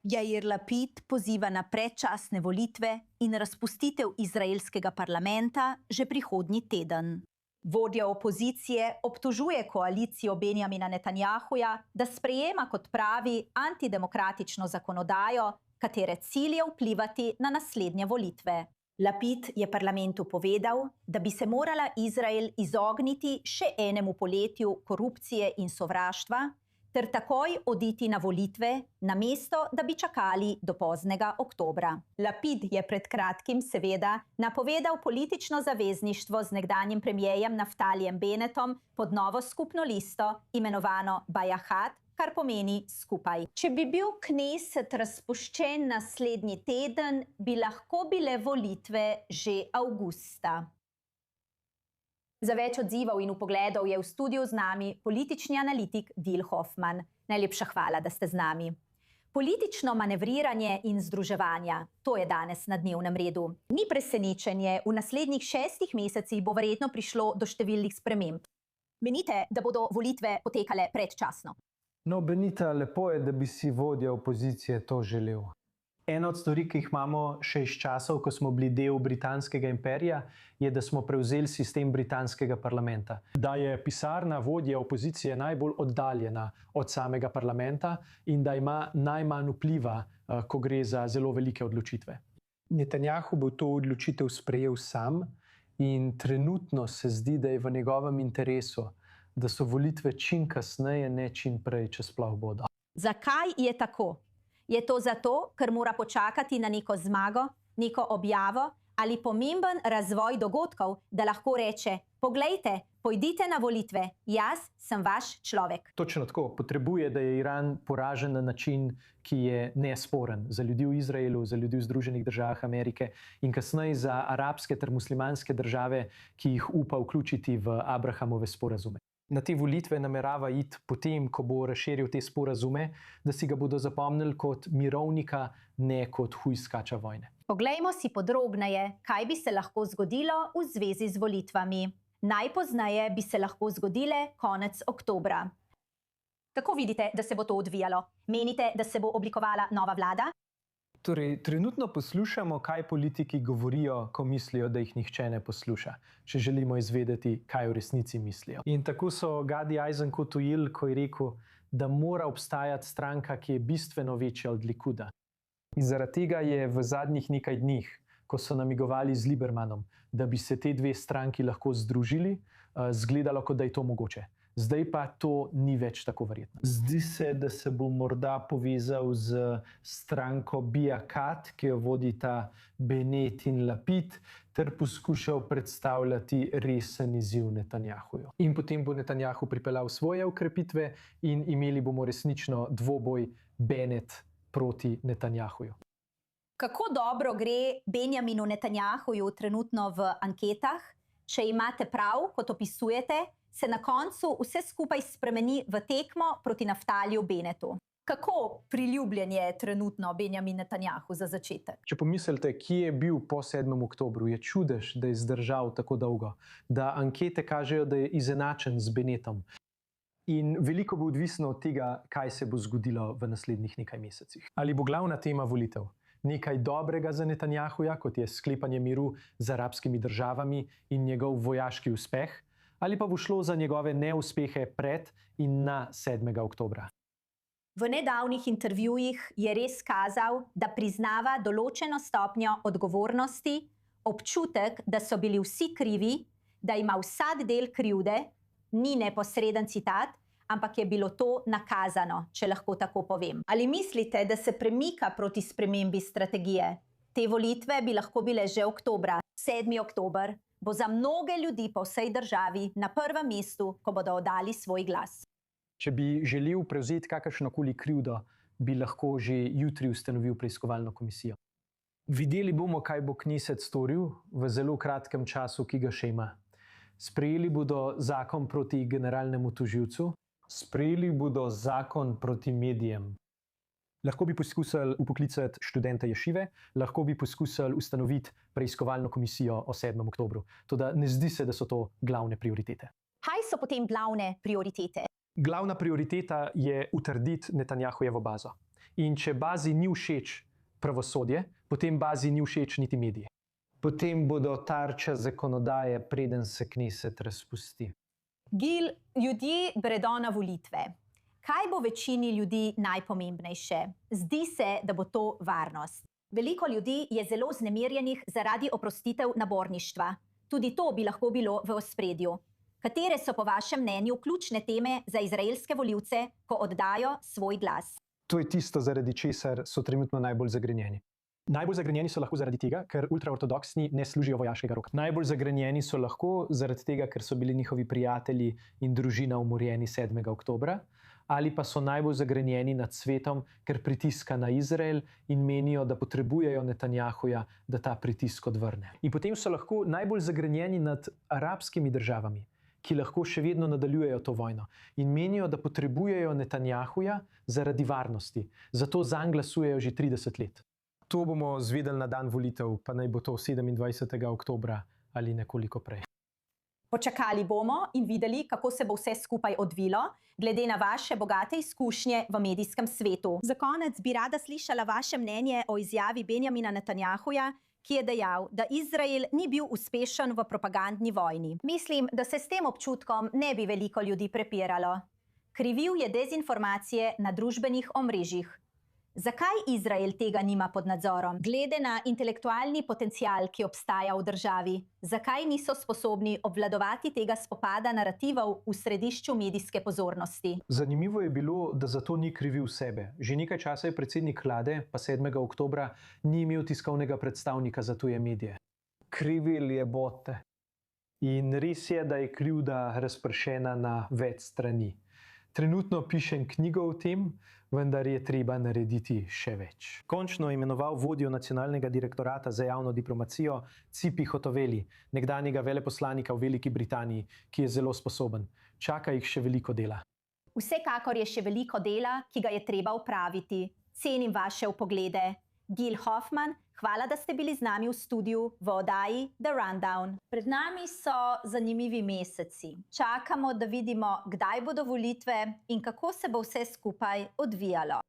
Jair Lapid poziva na predčasne volitve in razpustitev izraelskega parlamenta že prihodnji teden. Vodja opozicije obtožuje koalicijo Benjamina Netanjahuja, da sprejema, kot pravi, antidemokratično zakonodajo, katere cilj je vplivati na naslednje volitve. Lapid je parlamentu povedal, da bi se morala Izrael izogniti še enemu poletju korupcije in sovraštva, ter takoj oditi na volitve, namesto da bi čakali do poznega oktobra. Lapid je pred kratkim seveda napovedal politično zavezništvo z nekdanjim premierjem Naftalijem Bennetom pod novo skupno listo, imenovano Bajahat, kar pomeni skupaj. Če bi bil Kneset razpuščen naslednji teden, bi lahko bile volitve že avgusta. Za več odzivov in vpogledov je v studiu z nami politični analitik Dil Hoffman. Najlepša hvala, da ste z nami. Politično manevriranje in združevanja, to je danes na dnevnem redu. Ni presenečenje, v naslednjih 6 mesecih bo verjetno prišlo do številnih sprememb. Menite, da bodo volitve potekale predčasno? No, Benita, lepo je, da bi si vodja opozicije to želel. Ena od stvari, ki jih imamo še iz časov, ko smo bili del britanskega imperija, je, da smo prevzeli sistem britanskega parlamenta. Da je pisarna vodje opozicije najbolj oddaljena od samega parlamenta in da ima najmanj vpliva, ko gre za zelo velike odločitve. Netanjahu bo to odločitev sprejel sam in trenutno se zdi, da je v njegovem interesu, da so volitve čim kasneje, ne čim prej, če sploh bodo. Zakaj je tako? Je to zato, ker mora počakati na neko zmago, neko objavo ali pomemben razvoj dogodkov, da lahko reče: poglejte, pojdite na volitve, jaz sem vaš človek. Točno tako. Potrebuje, da je Iran poražen na način, ki je nesporen za ljudi v Izraelu, za ljudi v Združenih državah Amerike in kasneje za arabske ter muslimanske države, ki jih upa vključiti v Abrahamove sporazume. Na te volitve namerava iti potem, ko bo razširil te sporazume, da si ga bodo zapomnili kot mirovnika, ne kot hujskača vojne. Poglejmo si podrobneje, kaj bi se lahko zgodilo v zvezi z volitvami. Najpozneje bi se lahko zgodile konec oktobra. Kako vidite, da se bo to odvijalo? Menite, da se bo oblikovala nova vlada? Torej, trenutno poslušamo, kaj politiki govorijo, ko mislijo, da jih nihče ne posluša, če želimo izvedeti, kaj v resnici mislijo. In tako so Gadi Eisenkot ujeli, ko je rekel, da mora obstajati stranka, ki je bistveno večja od Likuda. In zaradi tega je v zadnjih nekaj dneh, ko so namigovali z Liebermanom, da bi se te dve stranki lahko združili, zgledalo, kot da je to mogoče. Zdaj pa to ni več tako verjetno. Zdi se, da se bo morda povezal z stranko Biakat, ki jo vodita Bennett in Lapid, ter poskušal predstavljati resen izziv Netanjahuju. In potem bo Netanjahu pripeljal svoje ukrepitve in imeli bomo resnično dvoboj Bennett proti Netanjahuju. Kako dobro gre Benjaminu Netanjahuju trenutno v anketah? Če imate prav, kot opisujete, se na koncu vse skupaj spremeni v tekmo proti Naftaliju Bennettu. Kako priljubljen je trenutno Benjamin Netanjahu za začetek? Če pomislite, kje je bil po 7. oktobru, je čudež, da je zdržal tako dolgo, da ankete kažejo, da je izenačen z Bennettom. In veliko bo odvisno od tega, kaj se bo zgodilo v naslednjih nekaj mesecih. Ali bo glavna tema volitev nekaj dobrega za Netanjahuja, kot je sklepanje miru z arabskimi državami in njegov vojaški uspeh, ali pa bo šlo za njegove neuspehe pred in na 7. oktobra. V nedavnih intervjujih je res kazal, da priznava določeno stopnjo odgovornosti, občutek, da so bili vsi krivi, da ima vsak del krivde, ni neposreden citat, ampak je bilo to nakazano, če lahko tako povem. Ali mislite, da se premika proti spremembi strategije? Te volitve bi lahko bile že oktobra. 7. oktober bo za mnoge ljudi po vsej državi na prvem mestu, ko bodo oddali svoj glas. Če bi želel prevzeti kakršnokoli krivdo, bi lahko že jutri ustanovil preiskovalno komisijo. Videli bomo, kaj bo Kneset storil v zelo kratkem času, ki ga še ima. Sprejeli bodo zakon proti generalnemu tožilcu, sprejeli bodo zakon proti medijem. Lahko bi poskusili vpoklicati študente ješive, lahko bi poskusili ustanoviti preiskovalno komisijo o 7. oktobru. Toda ne zdi se, da so to glavne prioritete. Kaj so potem glavne prioritete? Glavna prioriteta je utrditi Netanjahujevo bazo. In če bazi ni všeč pravosodje, potem bazi ni všeč niti mediji. Potem bodo tarča zakonodaje, preden se kneset razpusti. Gil, ljudje gredo na volitve. Kaj bo večini ljudi najpomembnejše? Zdi se, da bo to varnost. Veliko ljudi je zelo vznemirjenih zaradi oprostitev naborništva. Tudi to bi lahko bilo v ospredju. Katere so po vašem mnenju ključne teme za izraelske volivce, ko oddajo svoj glas? To je tisto, zaradi česar so trenutno najbolj zagrenjeni. Najbolj zagrenjeni so lahko zaradi tega, ker ultraortodoksni ne služijo vojaškega roka. Najbolj zagrenjeni so lahko zaradi tega, ker so bili njihovi prijatelji in družina umorjeni 7. oktobra, ali pa so najbolj zagrenjeni nad svetom, ker pritiska na Izrael in menijo, da potrebujejo Netanjahuja, da ta pritisk odvrne. In potem so lahko najbolj zagrenjeni nad arabskimi državami, ki lahko še vedno nadaljujejo to vojno in menijo, da potrebujejo Netanjahuja zaradi varnosti. Zato zanj glasujejo že 30 let. To bomo zvedeli na dan volitev, pa naj bo to 27. oktobra ali nekoliko prej. Počakali bomo in videli, kako se bo vse skupaj odvilo, glede na vaše bogate izkušnje v medijskem svetu. Za konec bi rada slišala vaše mnenje o izjavi Benjamina Netanjahuja, ki je dejal, da Izrael ni bil uspešen v propagandni vojni. Mislim, da se s tem občutkom ne bi veliko ljudi prepiralo. Krivil je dezinformacije na družbenih omrežjih. Zakaj Izrael tega nima pod nadzorom? Glede na intelektualni potencial, ki obstaja v državi, zakaj niso sposobni obvladovati tega spopada narativov v središču medijske pozornosti? Zanimivo je bilo, da za to ni krivil sebe. Že nekaj časa je predsednik vlade, pa 7. oktobra, ni imel tiskovnega predstavnika za tuje medije. Krivil je bote. In res je, da je krivda razpršena na več strani. Trenutno pišem knjigo o tem, vendar je treba narediti še več. Končno je imenoval vodjo nacionalnega direktorata za javno diplomacijo Tzipi Hotovely, nekdanjega veleposlanika v Veliki Britaniji, ki je zelo sposoben. Čaka jih še veliko dela. Vsekakor je še veliko dela, ki ga je treba opraviti. Cenim vaše vpoglede. Gil Hoffman, hvala, da ste bili z nami v studiu v oddaji The Rundown. Pred nami so zanimivi meseci. Čakamo, da vidimo, kdaj bodo volitve in kako se bo vse skupaj odvijalo.